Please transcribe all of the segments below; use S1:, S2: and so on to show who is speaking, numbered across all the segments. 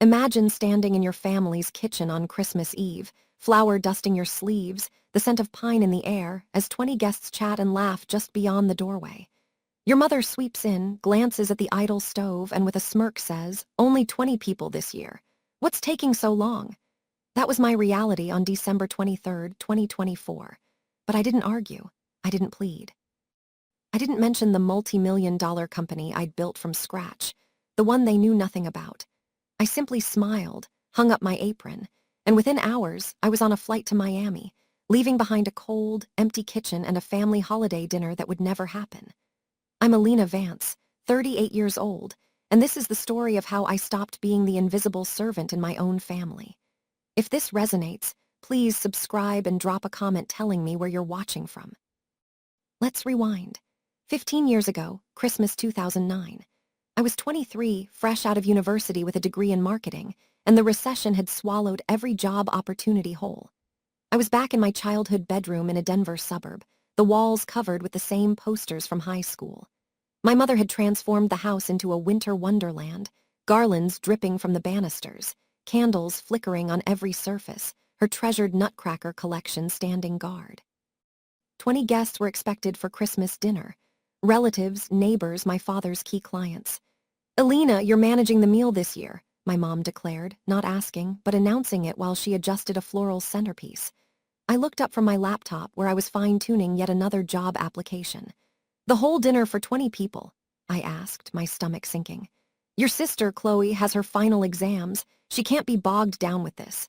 S1: Imagine standing in your family's kitchen on Christmas Eve, flour dusting your sleeves, the scent of pine in the air, as 20 guests chat and laugh just beyond the doorway. Your mother sweeps in, glances at the idle stove, and with a smirk says, "Only 20 people this year. What's taking so long?" That was my reality on December 23rd, 2024. But I didn't argue. I didn't plead. I didn't mention the multi-million-dollar company I'd built from scratch, the one they knew nothing about. I simply smiled, hung up my apron, and within hours, I was on a flight to Miami, leaving behind a cold, empty kitchen and a family holiday dinner that would never happen. I'm Alina Vance, 38 years old, and this is the story of how I stopped being the invisible servant in my own family. If this resonates, please subscribe and drop a comment telling me where you're watching from. Let's rewind. 15 years ago, Christmas 2009. I was 23, fresh out of university with a degree in marketing, and the recession had swallowed every job opportunity whole. I was back in my childhood bedroom in a Denver suburb, the walls covered with the same posters from high school. My mother had transformed the house into a winter wonderland, garlands dripping from the banisters, candles flickering on every surface, her treasured nutcracker collection standing guard. 20 guests were expected for Christmas dinner. Relatives, neighbors, my father's key clients. "Alina, you're managing the meal this year," my mom declared, not asking, but announcing it while she adjusted a floral centerpiece. I looked up from my laptop where I was fine-tuning yet another job application. "The whole dinner for 20 people?" I asked, my stomach sinking. "Your sister, Chloe, has her final exams. She can't be bogged down with this."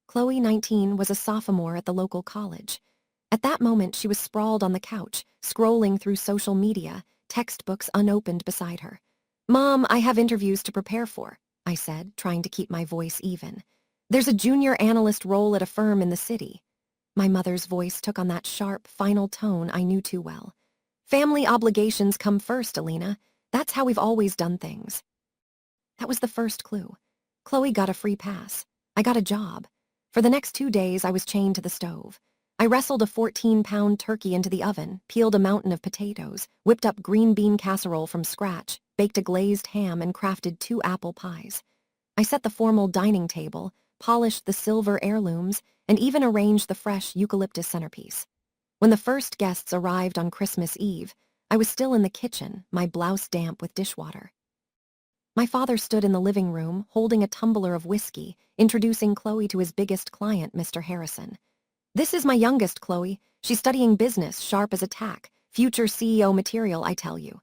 S1: Chloe, 19, was a sophomore at the local college. At that moment, she was sprawled on the couch, scrolling through social media, textbooks unopened beside her. "Mom, I have interviews to prepare for," I said, trying to keep my voice even. "There's a junior analyst role at a firm in the city." My mother's voice took on that sharp, final tone I knew too well. "Family obligations come first, Alina. That's how we've always done things." That was the first clue. Chloe got a free pass. I got a job. For the next 2 days, I was chained to the stove. I wrestled a 14-pound turkey into the oven, peeled a mountain of potatoes, whipped up green bean casserole from scratch, baked a glazed ham, and crafted 2 apple pies. I set the formal dining table, polished the silver heirlooms, and even arranged the fresh eucalyptus centerpiece. When the first guests arrived on Christmas Eve, I was still in the kitchen, my blouse damp with dishwater. My father stood in the living room, holding a tumbler of whiskey, introducing Chloe to his biggest client, Mr. Harrison. "This is my youngest, Chloe. She's studying business, sharp as a tack. Future CEO material, I tell you."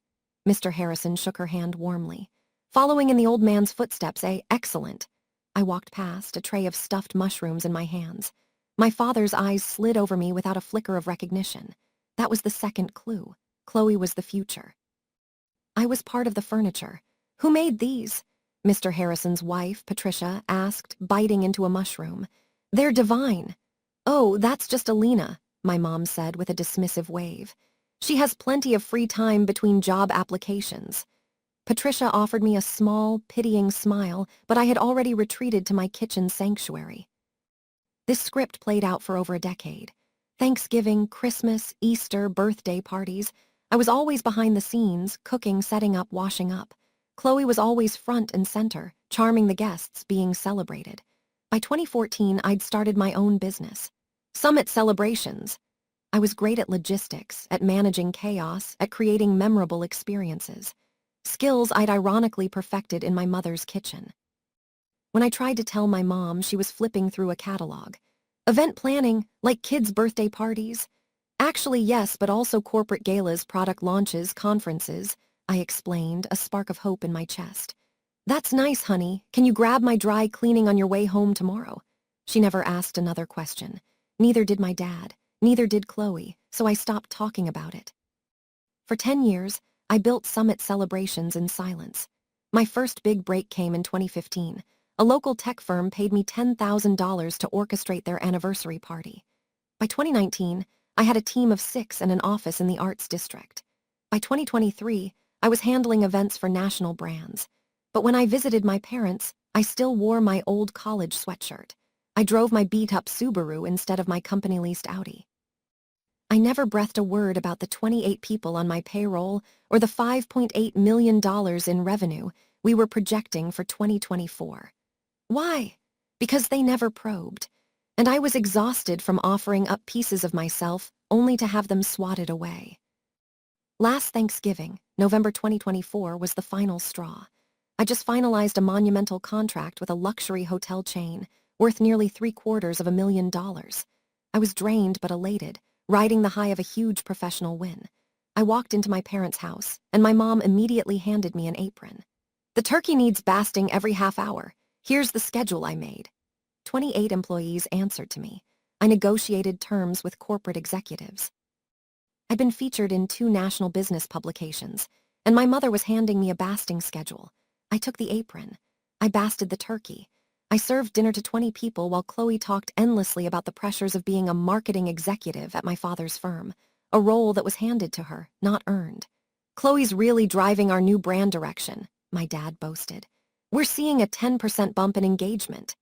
S1: Mr. Harrison shook her hand warmly. "Following in the old man's footsteps, eh? Excellent." I walked past, a tray of stuffed mushrooms in my hands. My father's eyes slid over me without a flicker of recognition. That was the second clue. Chloe was the future. I was part of the furniture. "Who made these?" Mr. Harrison's wife, Patricia, asked, biting into a mushroom. "They're divine." "Oh, that's just Alina," my mom said with a dismissive wave. "She has plenty of free time between job applications." Patricia offered me a small, pitying smile, but I had already retreated to my kitchen sanctuary. This script played out for over a decade. Thanksgiving, Christmas, Easter, birthday parties. I was always behind the scenes, cooking, setting up, washing up. Chloe was always front and center, charming the guests, being celebrated. By 2014, I'd started my own business. Summit Celebrations. I was great at logistics, at managing chaos, at creating memorable experiences. Skills I'd ironically perfected in my mother's kitchen. When I tried to tell my mom, she was flipping through a catalog. "Event planning, like kids' birthday parties?" "Actually, yes, but also corporate galas, product launches, conferences," I explained, a spark of hope in my chest. "That's nice, honey. Can you grab my dry cleaning on your way home tomorrow?" She never asked another question. Neither did my dad. Neither did Chloe, so I stopped talking about it. For 10 years, I built Summit Celebrations in silence. My first big break came in 2015. A local tech firm paid me $10,000 to orchestrate their anniversary party. By 2019, I had a team of 6 and an office in the Arts District. By 2023, I was handling events for national brands. But when I visited my parents, I still wore my old college sweatshirt. I drove my beat-up Subaru instead of my company-leased Audi. I never breathed a word about the 28 people on my payroll or the $5.8 million in revenue we were projecting for 2024. Why? Because they never probed. And I was exhausted from offering up pieces of myself only to have them swatted away. Last Thanksgiving, November 2024, was the final straw. I just finalized a monumental contract with a luxury hotel chain, worth nearly $750,000. I was drained but elated, riding the high of a huge professional win. I walked into my parents' house, and my mom immediately handed me an apron. The turkey needs basting every half hour. Here's the schedule I made. 28 employees answered to me. I negotiated terms with corporate executives. I'd been featured in 2 national business publications, and my mother was handing me a basting schedule. I took the apron. I basted the turkey. I served dinner to 20 people while Chloe talked endlessly about the pressures of being a marketing executive at my father's firm, a role that was handed to her, not earned. Chloe's really driving our new brand direction, my dad boasted. We're seeing a 10% bump in engagement.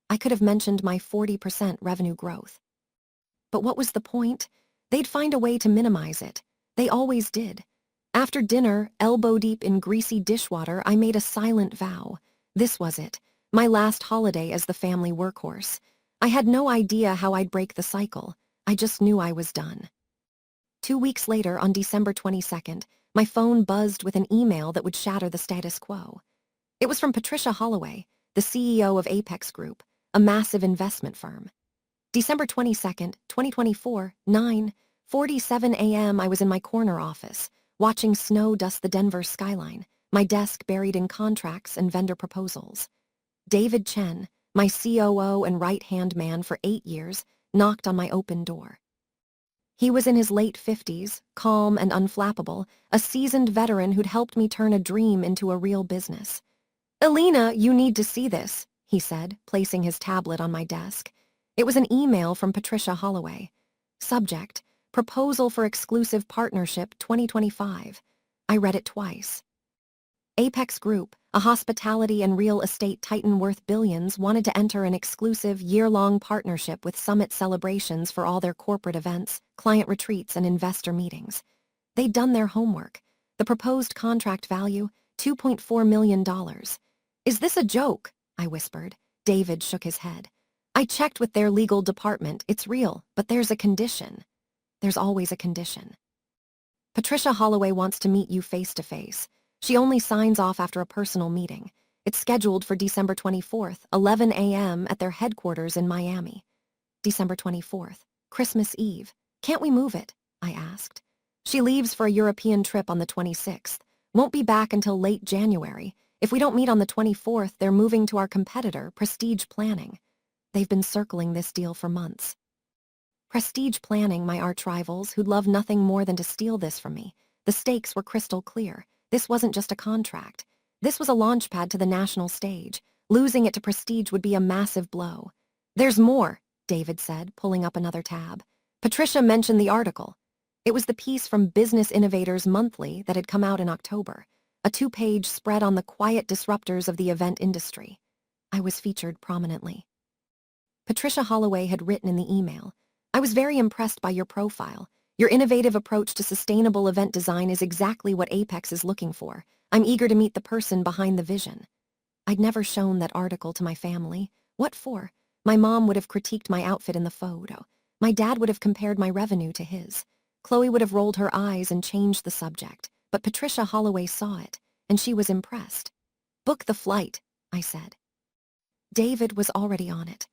S1: I could have mentioned my 40% revenue growth. But what was the point? They'd find a way to minimize it. They always did. After dinner, elbow-deep in greasy dishwater, I made a silent vow. This was it, my last holiday as the family workhorse. I had no idea how I'd break the cycle. I just knew I was done. 2 weeks later, on December 22nd, my phone buzzed with an email that would shatter the status quo. It was from Patricia Holloway, the CEO of Apex Group, a massive investment firm. December 22nd, 2024, 9:47 a.m. I was in my corner office, watching snow dust the Denver skyline, my desk buried in contracts and vendor proposals. David Chen, my COO and right-hand man for 8 years, knocked on my open door. He was in his late 50s, calm and unflappable, a seasoned veteran who'd helped me turn a dream into a real business. "Alina, you need to see this," he said, placing his tablet on my desk. It was an email from Patricia Holloway. Subject: Proposal for Exclusive Partnership 2025. I read it twice. Apex Group, a hospitality and real estate titan worth billions, wanted to enter an exclusive year-long partnership with Summit celebrations for all their corporate events, client retreats, and investor meetings. They'd done their homework. The proposed contract value, $2.4 million. "Is this a joke?" I whispered. David shook his head. "I checked with their legal department. It's real, but there's a condition." There's always a condition. "Patricia Holloway wants to meet you face-to-face. She only signs off after a personal meeting. It's scheduled for December 24th, 11 a.m. at their headquarters in Miami." December 24th, Christmas Eve. "Can't we move it?" I asked. "She leaves for a European trip on the 26th. Won't be back until late January. If we don't meet on the 24th, they're moving to our competitor, Prestige Planning. They've been circling this deal for months." Prestige Planning, my arch-rivals, who'd love nothing more than to steal this from me. The stakes were crystal clear. This wasn't just a contract. This was a launchpad to the national stage. Losing it to Prestige would be a massive blow. "There's more," David said, pulling up another tab. "Patricia mentioned the article." It was the piece from Business Innovators Monthly that had come out in October, a 2-page spread on the quiet disruptors of the event industry. I was featured prominently. Patricia Holloway had written in the email, "I was very impressed by your profile. Your innovative approach to sustainable event design is exactly what Apex is looking for. I'm eager to meet the person behind the vision." I'd never shown that article to my family. What for? My mom would have critiqued my outfit in the photo. My dad would have compared my revenue to his. Chloe would have rolled her eyes and changed the subject. But Patricia Holloway saw it, and she was impressed. "Book the flight," I said. David was already on it.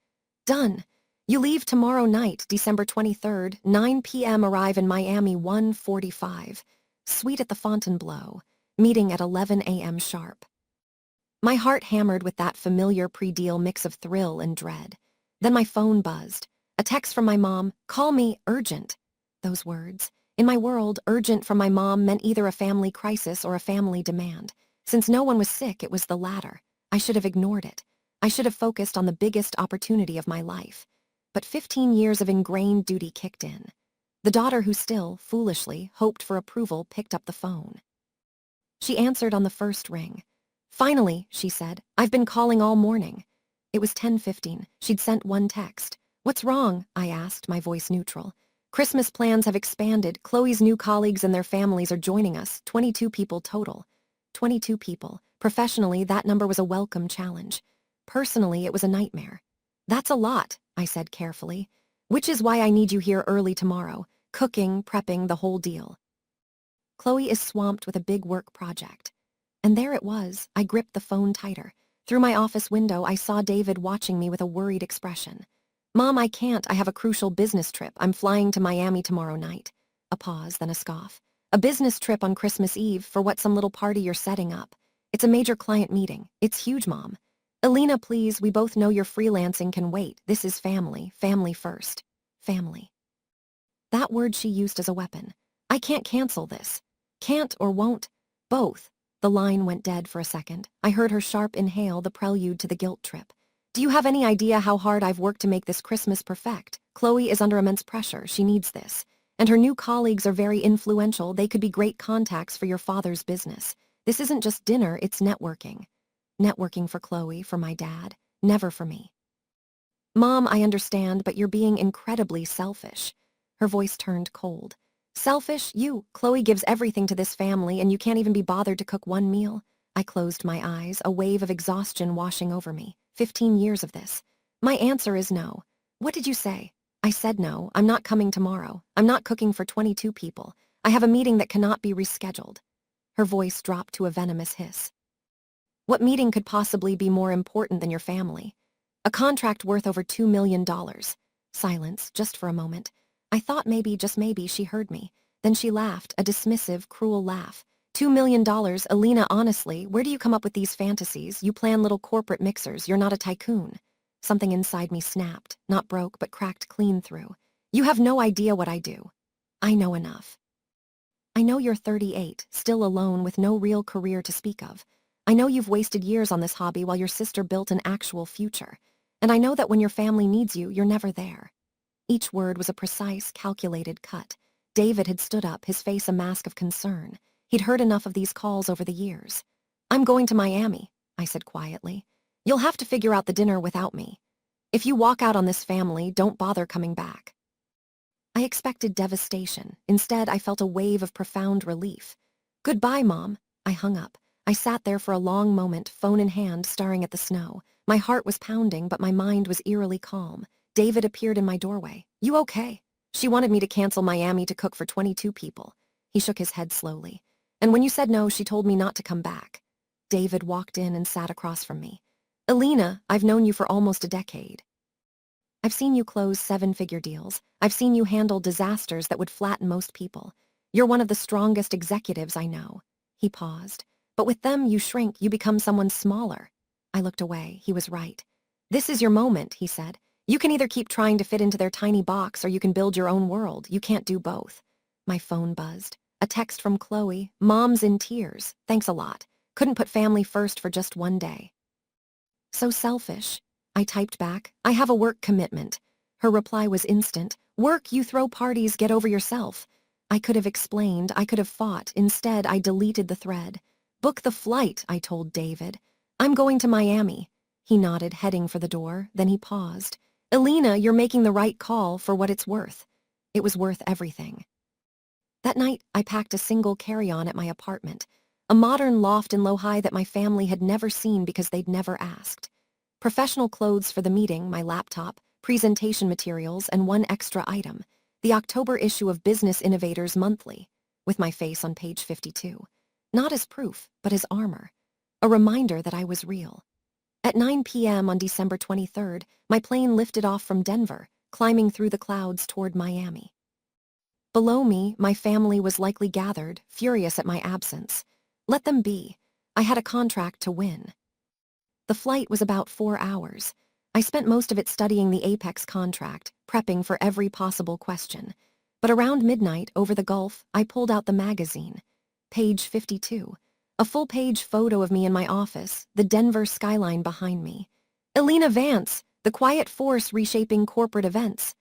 S1: "Done. You leave tomorrow night, December 23rd, 9 p.m. Arrive in Miami 1:45. Suite at the Fontainebleau. Meeting at 11 a.m. sharp." My heart hammered with that familiar pre-deal mix of thrill and dread. Then my phone buzzed. A text from my mom, "Call me, urgent." Those words. In my world, urgent from my mom meant either a family crisis or a family demand. Since no one was sick, it was the latter. I should have ignored it. I should have focused on the biggest opportunity of my life. But 15 years of ingrained duty kicked in. The daughter who still, foolishly, hoped for approval picked up the phone. She answered on the first ring. "Finally," she said, "I've been calling all morning." It was 10:15. She'd sent one text. "What's wrong?" I asked, my voice neutral. "Christmas plans have expanded. Chloe's new colleagues and their families are joining us, 22 people total." 22 people. Professionally, that number was a welcome challenge. Personally, it was a nightmare. That's a lot, I said carefully. Which is why I need you here early tomorrow, cooking, prepping, the whole deal. Chloe is swamped with a big work project. And there it was. I gripped the phone tighter. Through my office window, I saw David watching me with a worried expression. Mom, I can't. I have a crucial business trip. I'm flying to Miami tomorrow night. A pause, then a scoff. A business trip on Christmas Eve for what, some little party you're setting up? It's a major client meeting. It's huge, Mom. Alina, please, we both know your freelancing can wait. This is family. Family first. Family. That word she used as a weapon. I can't cancel this. Can't or won't. Both. The line went dead for a second. I heard her sharp inhale, the prelude to the guilt trip. Do you have any idea how hard I've worked to make this Christmas perfect? Chloe is under immense pressure. She needs this. And her new colleagues are very influential. They could be great contacts for your father's business. This isn't just dinner, it's networking. Networking for Chloe, for my dad, never for me. Mom, I understand, but you're being incredibly selfish. Her voice turned cold. Selfish? You. Chloe gives everything to this family and you can't even be bothered to cook one meal? I closed my eyes, a wave of exhaustion washing over me. 15 years of this. My answer is no. What did you say? I said no. I'm not coming tomorrow. I'm not cooking for 22 people. I have a meeting that cannot be rescheduled. Her voice dropped to a venomous hiss. What meeting could possibly be more important than your family? A contract worth over $2 million. Silence, just for a moment. I thought maybe, just maybe, she heard me. Then she laughed, a dismissive, cruel laugh. $2 million, Alina, honestly, where do you come up with these fantasies? You plan little corporate mixers, you're not a tycoon. Something inside me snapped, not broke, but cracked clean through. You have no idea what I do. I know enough. I know you're 38, still alone with no real career to speak of. I know you've wasted years on this hobby while your sister built an actual future. And I know that when your family needs you, you're never there. Each word was a precise, calculated cut. David had stood up, his face a mask of concern. He'd heard enough of these calls over the years. I'm going to Miami, I said quietly. You'll have to figure out the dinner without me. If you walk out on this family, don't bother coming back. I expected devastation. Instead, I felt a wave of profound relief. Goodbye, Mom. I hung up. I sat there for a long moment, phone in hand, staring at the snow. My heart was pounding, but my mind was eerily calm. David appeared in my doorway. You okay? She wanted me to cancel Miami to cook for 22 people. He shook his head slowly. And when you said no, she told me not to come back. David walked in and sat across from me. Alina, I've known you for almost a decade. I've seen you close 7-figure deals. I've seen you handle disasters that would flatten most people. You're one of the strongest executives I know. He paused. But with them, you shrink, you become someone smaller. I looked away. He was right. This is your moment, he said. You can either keep trying to fit into their tiny box or you can build your own world. You can't do both. My phone buzzed. A text from Chloe. Mom's in tears. Thanks a lot. Couldn't put family first for just one day. So selfish. I typed back. I have a work commitment. Her reply was instant. Work, you throw parties, get over yourself. I could have explained. I could have fought. Instead, I deleted the thread. Book the flight, I told David. I'm going to Miami. He nodded, heading for the door. Then he paused. Alina, you're making the right call for what it's worth. It was worth everything. That night, I packed a single carry-on at my apartment, a modern loft in Lohi that my family had never seen because they'd never asked. Professional clothes for the meeting, my laptop, presentation materials, and one extra item, the October issue of Business Innovators Monthly, with my face on page 52. Not as proof, but as armor. A reminder that I was real. At 9 p.m. on December 23rd, my plane lifted off from Denver, climbing through the clouds toward Miami. Below me, my family was likely gathered, furious at my absence. Let them be. I had a contract to win. The flight was about 4 hours. I spent most of it studying the Apex contract, prepping for every possible question. But around midnight, over the Gulf, I pulled out the magazine. Page 52. A full-page photo of me in my office, the Denver skyline behind me. Alina Vance, the quiet force reshaping corporate events.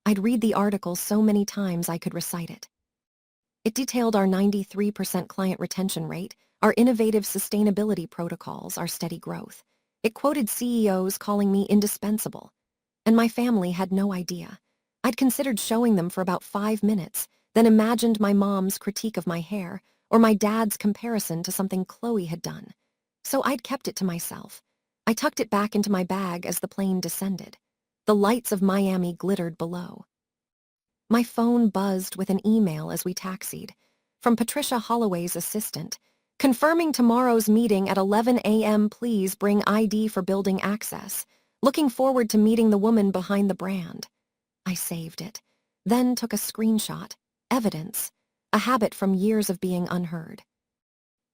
S1: I'd read the article so many times I could recite it. It detailed our 93% client retention rate, our innovative sustainability protocols, our steady growth. It quoted CEOs calling me indispensable. And my family had no idea. I'd considered showing them for about 5 minutes, then imagined my mom's critique of my hair, or my dad's comparison to something Chloe had done. So I'd kept it to myself. I tucked it back into my bag as the plane descended. The lights of Miami glittered below. My phone buzzed with an email as we taxied, from Patricia Holloway's assistant, confirming tomorrow's meeting at 11 a.m. Please bring ID for building access. Looking forward to meeting the woman behind the brand. I saved it, then took a screenshot. Evidence, a habit from years of being unheard.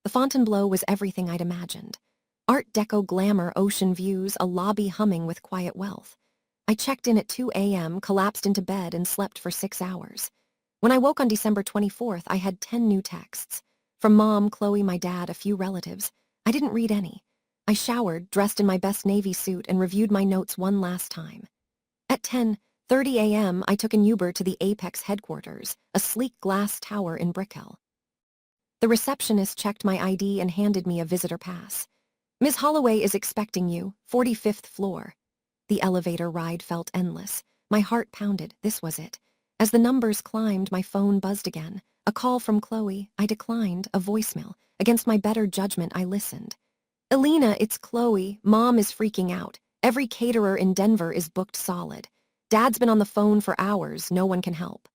S1: The Fontainebleau was everything I'd imagined. Art Deco glamour, ocean views, a lobby humming with quiet wealth. I checked in at 2 a.m., collapsed into bed, and slept for 6 hours. When I woke on December 24th, I had 10 new texts. From Mom, Chloe, my dad, a few relatives. I didn't read any. I showered, dressed in my best navy suit, and reviewed my notes one last time. At 10:30 a.m., I took an Uber to the Apex headquarters, a sleek glass tower in Brickell. The receptionist checked my ID and handed me a visitor pass. Ms. Holloway is expecting you, 45th floor. The elevator ride felt endless. My heart pounded. This was it. As the numbers climbed, my phone buzzed again. A call from Chloe. I declined, a voicemail. Against my better judgment, I listened. Elena, it's Chloe. Mom is freaking out. Every caterer in Denver is booked solid. Dad's been on the phone for hours. No one can help.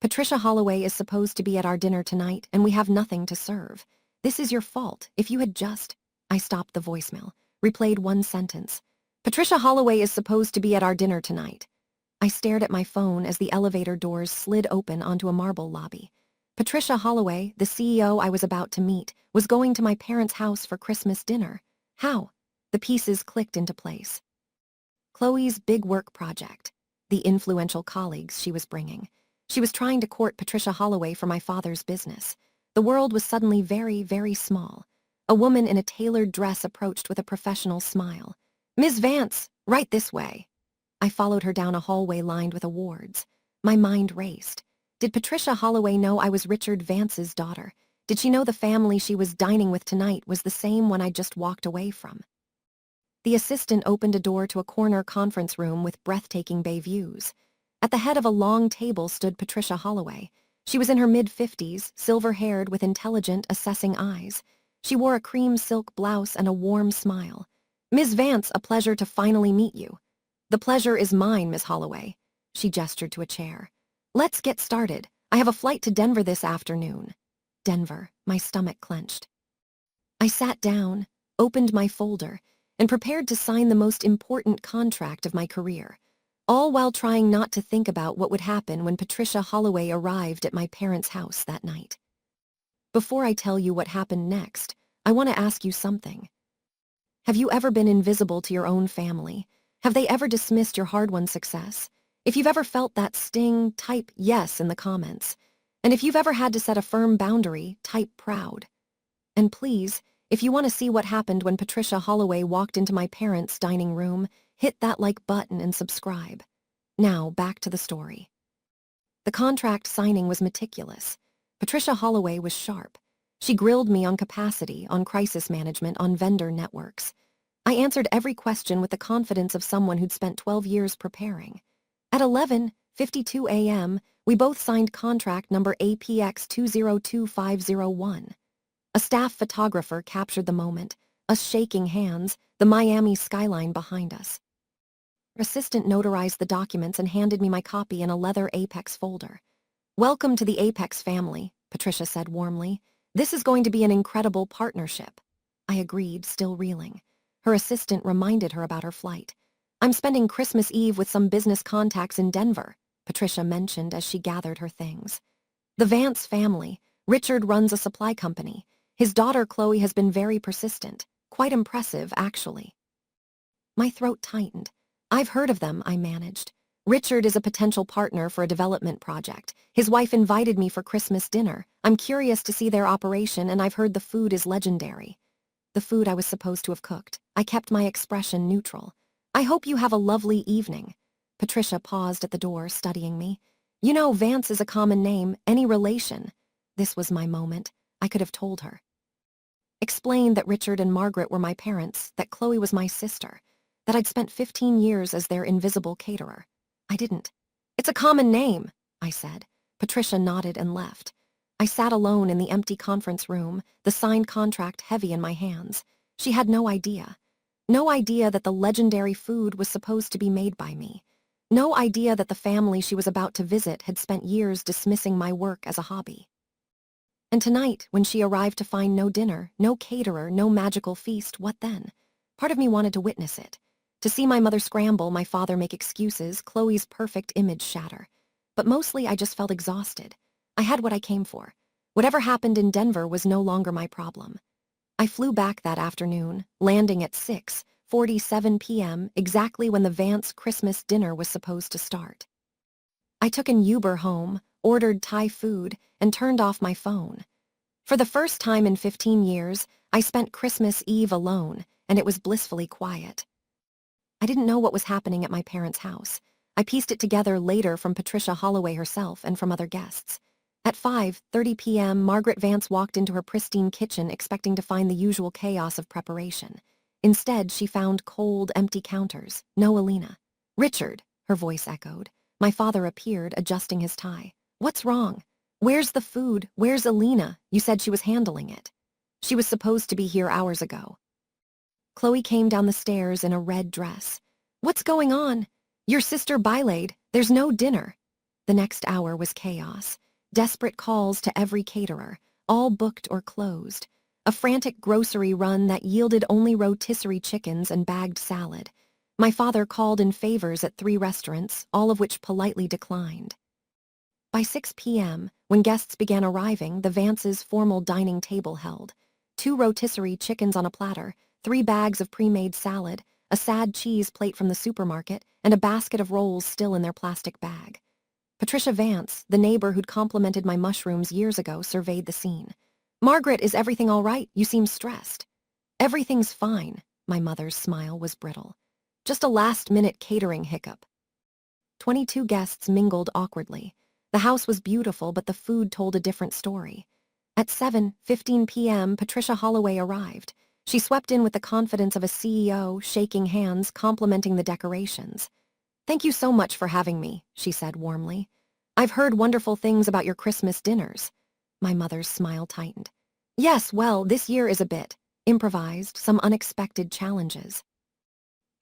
S1: Patricia Holloway is supposed to be at our dinner tonight, and we have nothing to serve. This is your fault. If you had just... I stopped the voicemail, replayed one sentence. Patricia Holloway is supposed to be at our dinner tonight. I stared at my phone as the elevator doors slid open onto a marble lobby. Patricia Holloway, the CEO I was about to meet, was going to my parents' house for Christmas dinner. How? The pieces clicked into place. Chloe's big work project. The influential colleagues she was bringing. She was trying to court Patricia Holloway for my father's business. The world was suddenly very, very small. A woman in a tailored dress approached with a professional smile. Ms. Vance, right this way. I followed her down a hallway lined with awards. My mind raced. Did Patricia Holloway know I was Richard Vance's daughter? Did she know the family she was dining with tonight was the same one I'd just walked away from? The assistant opened a door to a corner conference room with breathtaking bay views. At the head of a long table stood Patricia Holloway. She was in her mid-50s, silver-haired with intelligent, assessing eyes. She wore a cream silk blouse and a warm smile. Ms. Vance, a pleasure to finally meet you. The pleasure is mine, Ms. Holloway. She gestured to a chair. Let's get started. I have a flight to Denver this afternoon. Denver, my stomach clenched. I sat down, opened my folder, and prepared to sign the most important contract of my career, all while trying not to think about what would happen when Patricia Holloway arrived at my parents' house that night. Before I tell you what happened next, I want to ask you something. Have you ever been invisible to your own family? Have they ever dismissed your hard-won success? If you've ever felt that sting, type yes in the comments. And if you've ever had to set a firm boundary, type proud. And please, if you want to see what happened when Patricia Holloway walked into my parents' dining room, hit that like button and subscribe. Now, back to the story. The contract signing was meticulous. Patricia Holloway was sharp. She grilled me on capacity, on crisis management, on vendor networks. I answered every question with the confidence of someone who'd spent 12 years preparing. At 11:52 a.m., we both signed contract number APX 202501. A staff photographer captured the moment, us shaking hands, the Miami skyline behind us. Her assistant notarized the documents and handed me my copy in a leather Apex folder. Welcome to the Apex family, Patricia said warmly. This is going to be an incredible partnership. I agreed, still reeling. Her assistant reminded her about her flight. I'm spending Christmas Eve with some business contacts in Denver, Patricia mentioned as she gathered her things. The Vance family. Richard runs a supply company. His daughter Chloe has been very persistent. Quite impressive, actually. My throat tightened. I've heard of them, I managed. Richard is a potential partner for a development project. His wife invited me for Christmas dinner. I'm curious to see their operation, and I've heard the food is legendary. The food I was supposed to have cooked. I kept my expression neutral. I hope you have a lovely evening. Patricia paused at the door, studying me. You know, Vance is a common name. Any relation? This was my moment. I could have told her. Explained that Richard and Margaret were my parents, that Chloe was my sister, that I'd spent 15 years as their invisible caterer. I didn't. It's a common name, I said. Patricia nodded and left. I sat alone in the empty conference room, the signed contract heavy in my hands. She had no idea. No idea that the legendary food was supposed to be made by me. No idea that the family she was about to visit had spent years dismissing my work as a hobby. And tonight, when she arrived to find no dinner, no caterer, no magical feast, what then? Part of me wanted to witness it. To see my mother scramble, my father make excuses, Chloe's perfect image shatter. But mostly I just felt exhausted. I had what I came for. Whatever happened in Denver was no longer my problem. I flew back that afternoon, landing at 6:47 p.m., exactly when the Vance Christmas dinner was supposed to start. I took an Uber home, ordered Thai food, and turned off my phone. For the first time in 15 years, I spent Christmas Eve alone, and it was blissfully quiet. I didn't know what was happening at my parents' house. I pieced it together later from Patricia Holloway herself and from other guests. At 5:30 p.m., Margaret Vance walked into her pristine kitchen expecting to find the usual chaos of preparation. Instead, she found cold, empty counters. No Alina. "Richard," her voice echoed. My father appeared, adjusting his tie. "What's wrong? Where's the food? Where's Alina? You said she was handling it." "She was supposed to be here hours ago." Chloe came down the stairs in a red dress. "What's going on? Your sister Bilaid. There's no dinner." The next hour was chaos. Desperate calls to every caterer, all booked or closed. A frantic grocery run that yielded only rotisserie chickens and bagged salad. My father called in favors at 3 restaurants, all of which politely declined. By 6 p.m., when guests began arriving, the Vances' formal dining table held. 2 rotisserie chickens on a platter, 3 bags of pre-made salad, a sad cheese plate from the supermarket, and a basket of rolls still in their plastic bag. Patricia Vance, the neighbor who'd complimented my mushrooms years ago, surveyed the scene. "Margaret, is everything all right? You seem stressed." "Everything's fine." My mother's smile was brittle. "Just a last-minute catering hiccup." 22 guests mingled awkwardly. The house was beautiful, but the food told a different story. At 7:15 p.m., Patricia Holloway arrived. She swept in with the confidence of a CEO, shaking hands, complimenting the decorations. "Thank you so much for having me," she said warmly. "I've heard wonderful things about your Christmas dinners." My mother's smile tightened. "Yes, well, this year is a bit improvised, some unexpected challenges."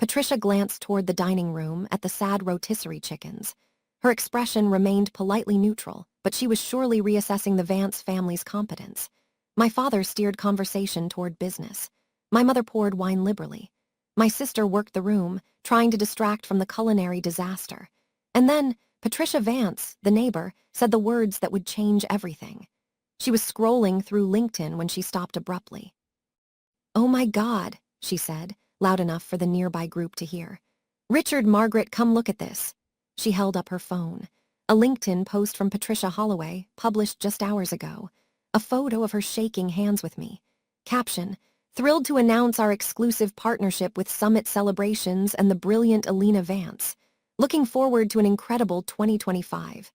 S1: Patricia glanced toward the dining room at the sad rotisserie chickens. Her expression remained politely neutral, but she was surely reassessing the Vance family's competence. My father steered conversation toward business. My mother poured wine liberally. My sister worked the room, trying to distract from the culinary disaster. And then, Patricia Vance, the neighbor, said the words that would change everything. She was scrolling through LinkedIn when she stopped abruptly. "Oh my God," she said, loud enough for the nearby group to hear. "Richard, Margaret, come look at this." She held up her phone. A LinkedIn post from Patricia Holloway, published just hours ago. A photo of her shaking hands with me. Caption: "Thrilled to announce our exclusive partnership with Summit Celebrations and the brilliant Alina Vance. Looking forward to an incredible 2025.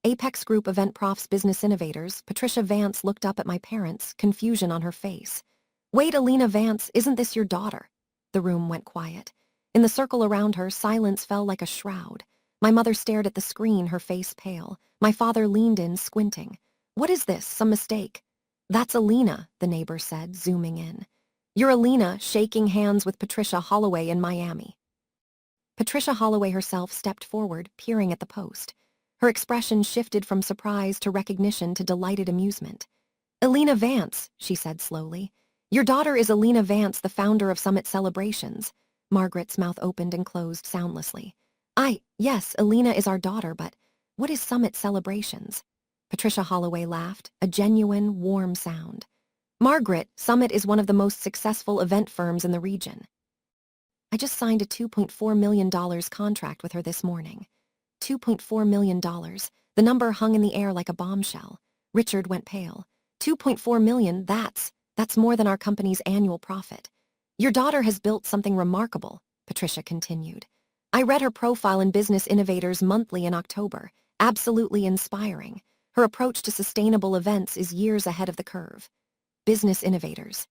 S1: Apex Group Event Profs Business Innovators, Patricia Vance looked up at my parents, confusion on her face. "Wait, Alina Vance, isn't this your daughter?" The room went quiet. In the circle around her, silence fell like a shroud. My mother stared at the screen, her face pale. My father leaned in, squinting. "What is this? Some mistake?" "That's Alina," the neighbor said, zooming in. "You're Alina, shaking hands with Patricia Holloway in Miami." Patricia Holloway herself stepped forward, peering at the post. Her expression shifted from surprise to recognition to delighted amusement. "Alina Vance," she said slowly. "Your daughter is Alina Vance, the founder of Summit Celebrations." Margaret's mouth opened and closed soundlessly. Yes, Alina is our daughter, but what is Summit Celebrations?" Patricia Holloway laughed, a genuine, warm sound. "Margaret, Summit is one of the most successful event firms in the region. I just signed a $2.4 million contract with her this morning." $2.4 million. The number hung in the air like a bombshell. Richard went pale. $2.4 million, that's more than our company's annual profit. "Your daughter has built something remarkable," Patricia continued. "I read her profile in Business Innovators Monthly in October. Absolutely inspiring. Her approach to sustainable events is years ahead of the curve." Business Innovators.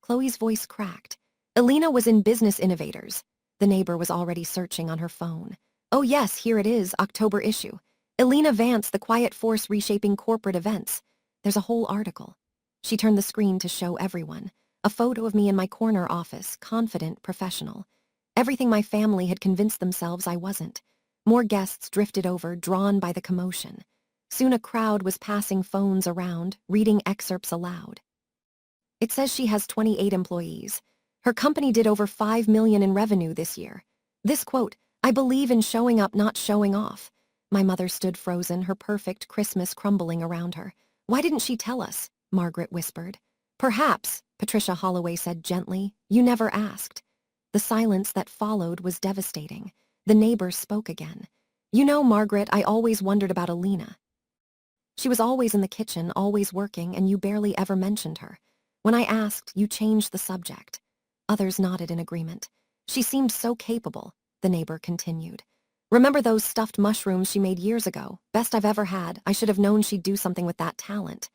S1: Chloe's voice cracked. Alina was in Business Innovators. The neighbor was already searching on her phone. "Oh yes, here it is, October issue. Alina Vance, the quiet force reshaping corporate events." There's a whole article. She turned the screen to show everyone. A photo of me in my corner office, confident, professional. Everything my family had convinced themselves I wasn't. More guests drifted over, drawn by the commotion. Soon a crowd was passing phones around, reading excerpts aloud. It says she has 28 employees. Her company did over $5 million in revenue this year. This quote, "I believe in showing up, not showing off." My mother stood frozen, her perfect Christmas crumbling around her. "Why didn't she tell us?" Margaret whispered. "Perhaps," Patricia Holloway said gently, "you never asked." The silence that followed was devastating. The neighbor spoke again. "You know, Margaret, I always wondered about Alina. She was always in the kitchen, always working, and you barely ever mentioned her. When I asked, you changed the subject." Others nodded in agreement. "She seemed so capable," the neighbor continued. "Remember those stuffed mushrooms she made years ago? Best I've ever had. I should have known she'd do something with that talent."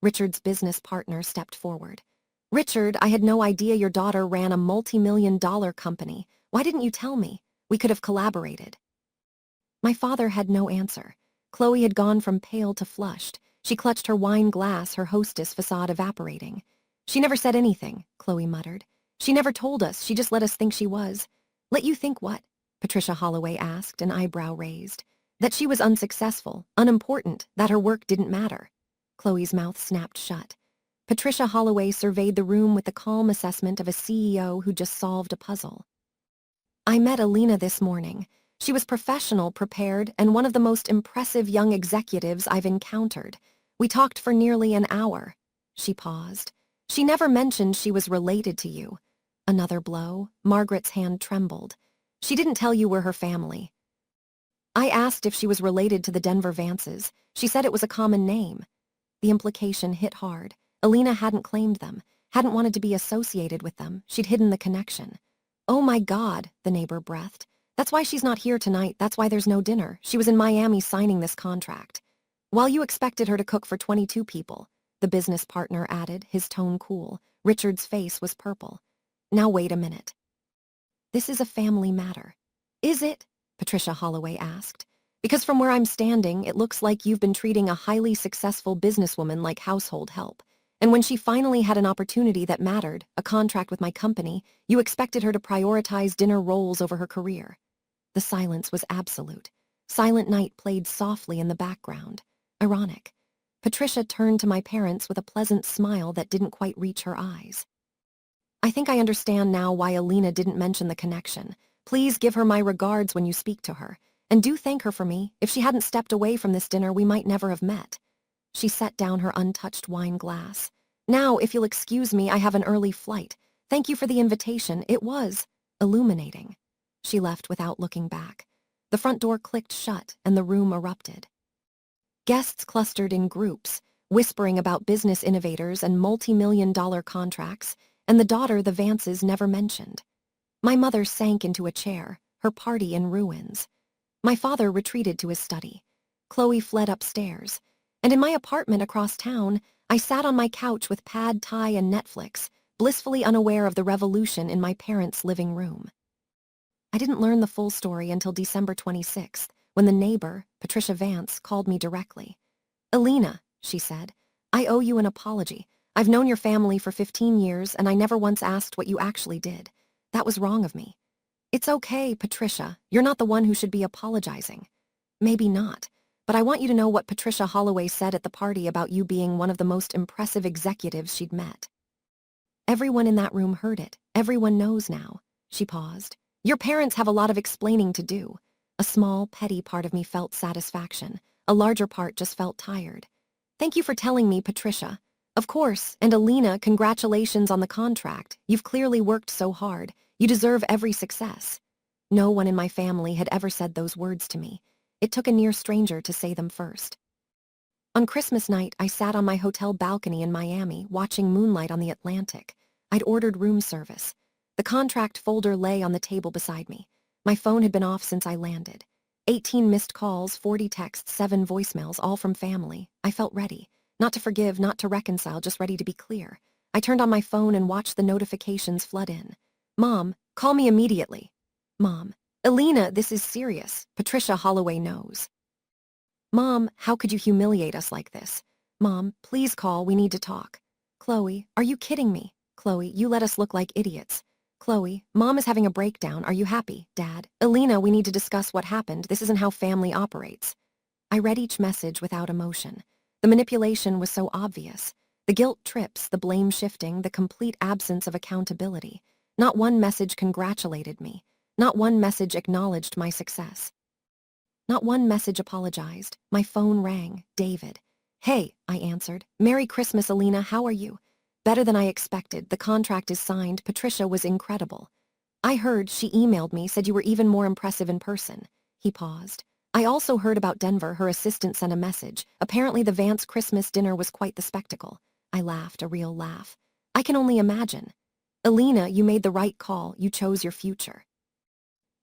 S1: Richard's business partner stepped forward. "Richard, I had no idea your daughter ran a multi-million-dollar company. Why didn't you tell me? We could have collaborated." My father had no answer. Chloe had gone from pale to flushed. She clutched her wine glass, her hostess facade evaporating. "She never said anything," Chloe muttered. "She never told us, she just let us think she was." "Let you think what?" Patricia Holloway asked, an eyebrow raised. "That she was unsuccessful, unimportant, that her work didn't matter." Chloe's mouth snapped shut. Patricia Holloway surveyed the room with the calm assessment of a CEO who just solved a puzzle. "I met Alina this morning. She was professional, prepared, and one of the most impressive young executives I've encountered. We talked for nearly an hour." She paused. "She never mentioned she was related to you." Another blow. Margaret's hand trembled. "She didn't tell you we're her family." "I asked if she was related to the Denver Vances. She said it was a common name." The implication hit hard. Alina hadn't claimed them, hadn't wanted to be associated with them. She'd hidden the connection. "Oh my God," the neighbor breathed. "That's why she's not here tonight. That's why there's no dinner. She was in Miami signing this contract." "While you expected her to cook for 22 people," the business partner added, his tone cool. Richard's face was purple. "Now wait a minute. This is a family matter." "Is it?" Patricia Holloway asked. "Because from where I'm standing, it looks like you've been treating a highly successful businesswoman like household help. And when she finally had an opportunity that mattered, a contract with my company, you expected her to prioritize dinner rolls over her career." The silence was absolute. Silent Night played softly in the background. Ironic. Patricia turned to my parents with a pleasant smile that didn't quite reach her eyes. "I think I understand now why Alina didn't mention the connection. Please give her my regards when you speak to her. And do thank her for me. If she hadn't stepped away from this dinner, we might never have met." She set down her untouched wine glass. "Now, if you'll excuse me, I have an early flight. Thank you for the invitation. It was illuminating." She left without looking back. The front door clicked shut and the room erupted. Guests clustered in groups, whispering about business innovators and multi-million-dollar contracts, and the daughter the Vances never mentioned. My mother sank into a chair, her party in ruins. My father retreated to his study. Chloe fled upstairs. And in my apartment across town, I sat on my couch with pad thai and Netflix, blissfully unaware of the revolution in my parents' living room. I didn't learn the full story until December 26th, when the neighbor, Patricia Vance, called me directly. "Alina," she said, "I owe you an apology. I've known your family for 15 years, and I never once asked what you actually did. That was wrong of me." "It's okay, Patricia. You're not the one who should be apologizing." "Maybe not. But I want you to know what Patricia Holloway said at the party about you being one of the most impressive executives she'd met." Everyone in that room heard it. Everyone knows now. She paused. "Your parents have a lot of explaining to do." A small, petty part of me felt satisfaction. A larger part just felt tired. "Thank you for telling me, Patricia. Of course, and Alina, congratulations on the contract. You've clearly worked so hard. You deserve every success." No one in my family had ever said those words to me. It took a near stranger to say them first. On Christmas night, I sat on my hotel balcony in Miami, watching moonlight on the Atlantic. I'd ordered room service. The contract folder lay on the table beside me. My phone had been off since I landed. 18 missed calls, 40 texts, 7 voicemails, all from family. I felt ready. Not to forgive, not to reconcile, just ready to be clear. I turned on my phone and watched the notifications flood in. "Mom, call me immediately." "Mom, Alina, this is serious. Patricia Holloway knows." "Mom, how could you humiliate us like this?" "Mom, please call, we need to talk." "Chloe, are you kidding me?" Chloe, you let us look like idiots. Chloe, Mom is having a breakdown. Are you happy, Dad? Elena, we need to discuss what happened. This isn't how family operates. I read each message without emotion. The manipulation was so obvious. The guilt trips, the blame shifting, the complete absence of accountability. Not one message congratulated me. Not one message acknowledged my success. Not one message apologized. My phone rang. David. Hey, I answered. Merry Christmas, Elena. How are you? Better than I expected. The contract is signed. Patricia was incredible. I heard she emailed me, said you were even more impressive in person. He paused. I also heard about Denver. Her assistant sent a message. Apparently the Vance Christmas dinner was quite the spectacle. I laughed, a real laugh. I can only imagine. Elena, you made the right call. You chose your future.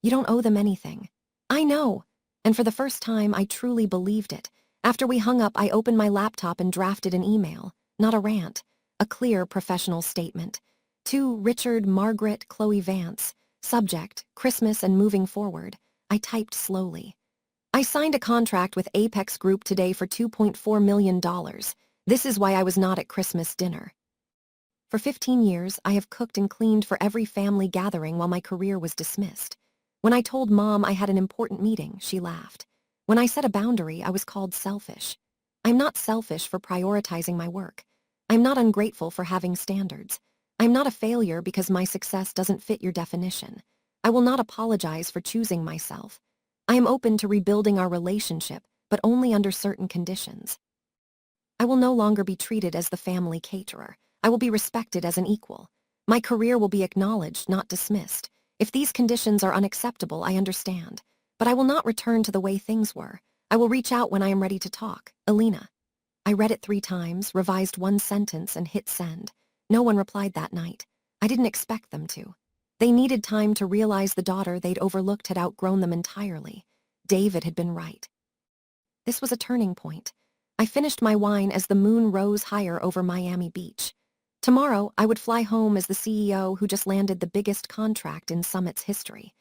S1: You don't owe them anything. I know. And for the first time, I truly believed it. After we hung up, I opened my laptop and drafted an email. Not a rant. A clear professional statement. To Richard, Margaret, Chloe Vance. Subject, Christmas and moving forward. I typed slowly. I signed a contract with Apex Group today for $2.4 million. This is why I was not at Christmas dinner. For 15 years, I have cooked and cleaned for every family gathering while my career was dismissed. When I told Mom I had an important meeting, she laughed. When I set a boundary, I was called selfish. I'm not selfish for prioritizing my work. I'm not ungrateful for having standards. I'm not a failure because my success doesn't fit your definition. I will not apologize for choosing myself. I am open to rebuilding our relationship, but only under certain conditions. I will no longer be treated as the family caterer. I will be respected as an equal. My career will be acknowledged, not dismissed. If these conditions are unacceptable, I understand. But I will not return to the way things were. I will reach out when I am ready to talk. Elena. I read it 3 times, revised one sentence, and hit send. No one replied that night. I didn't expect them to. They needed time to realize the daughter they'd overlooked had outgrown them entirely. David had been right. This was a turning point. I finished my wine as the moon rose higher over Miami Beach. Tomorrow, I would fly home as the CEO who just landed the biggest contract in Summit's history.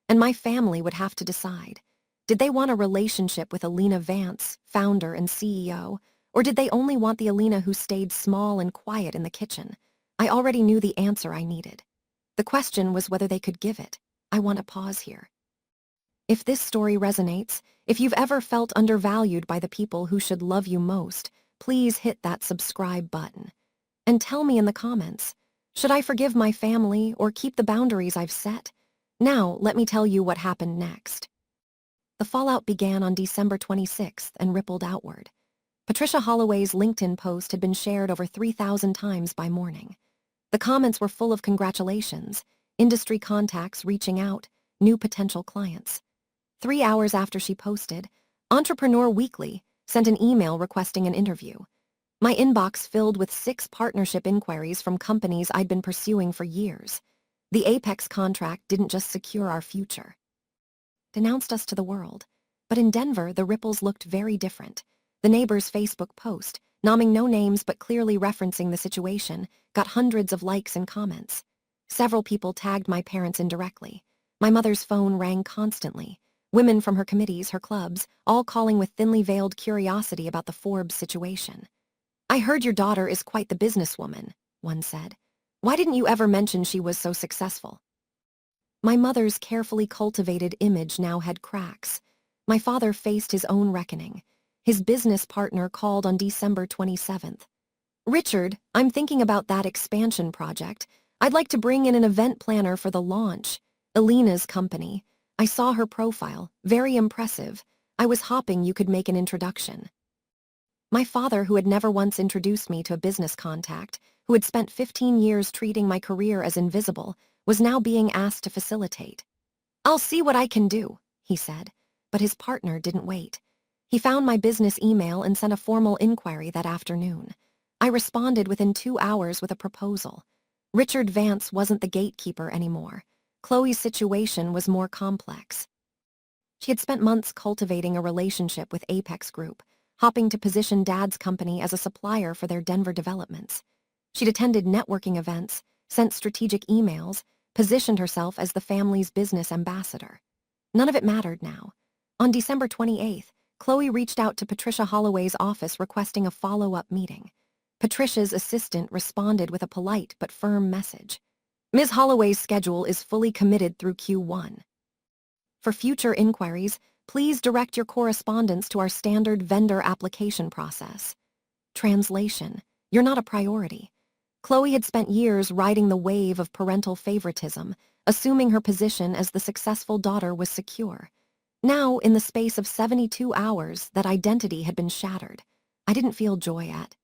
S1: And my family would have to decide. Did they want a relationship with Elena Vance, founder and CEO, or did they only want the Elena who stayed small and quiet in the kitchen? I already knew the answer I needed. The question was whether they could give it. I want to pause here. If this story resonates, if you've ever felt undervalued by the people who should love you most, please hit that subscribe button. And tell me in the comments, should I forgive my family or keep the boundaries I've set? Now, let me tell you what happened next. The fallout began on December 26th and rippled outward. Patricia Holloway's LinkedIn post had been shared over 3,000 times by morning. The comments were full of congratulations, industry contacts reaching out, new potential clients. 3 hours after she posted, Entrepreneur Weekly sent an email requesting an interview. My inbox filled with 6 partnership inquiries from companies I'd been pursuing for years. The Apex contract didn't just secure our future. Denounced us to the world. But in Denver, the ripples looked very different. The neighbor's Facebook post, naming no names but clearly referencing the situation, got hundreds of likes and comments. Several people tagged my parents indirectly. My mother's phone rang constantly. Women from her committees, her clubs, all calling with thinly veiled curiosity about the Forbes situation. I heard your daughter is quite the businesswoman, one said. Why didn't you ever mention she was so successful? My mother's carefully cultivated image now had cracks. My father faced his own reckoning. His business partner called on December 27th. Richard, I'm thinking about that expansion project. I'd like to bring in an event planner for the launch. Elena's company. I saw her profile. Very impressive. I was hoping you could make an introduction. My father, who had never once introduced me to a business contact, who had spent 15 years treating my career as invisible, was now being asked to facilitate. I'll see what I can do, he said, but his partner didn't wait. He found my business email and sent a formal inquiry that afternoon. I responded within 2 hours with a proposal. Richard Vance wasn't the gatekeeper anymore. Chloe's situation was more complex. She had spent months cultivating a relationship with Apex Group, hoping to position Dad's company as a supplier for their Denver developments. She'd attended networking events, sent strategic emails, positioned herself as the family's business ambassador. None of it mattered now. On December 28th, Chloe reached out to Patricia Holloway's office requesting a follow-up meeting. Patricia's assistant responded with a polite but firm message. Ms. Holloway's schedule is fully committed through Q1. For future inquiries, please direct your correspondence to our standard vendor application process. Translation: you're not a priority. Chloe had spent years riding the wave of parental favoritism, assuming her position as the successful daughter was secure. Now, in the space of 72 hours, that identity had been shattered. I didn't feel joy at.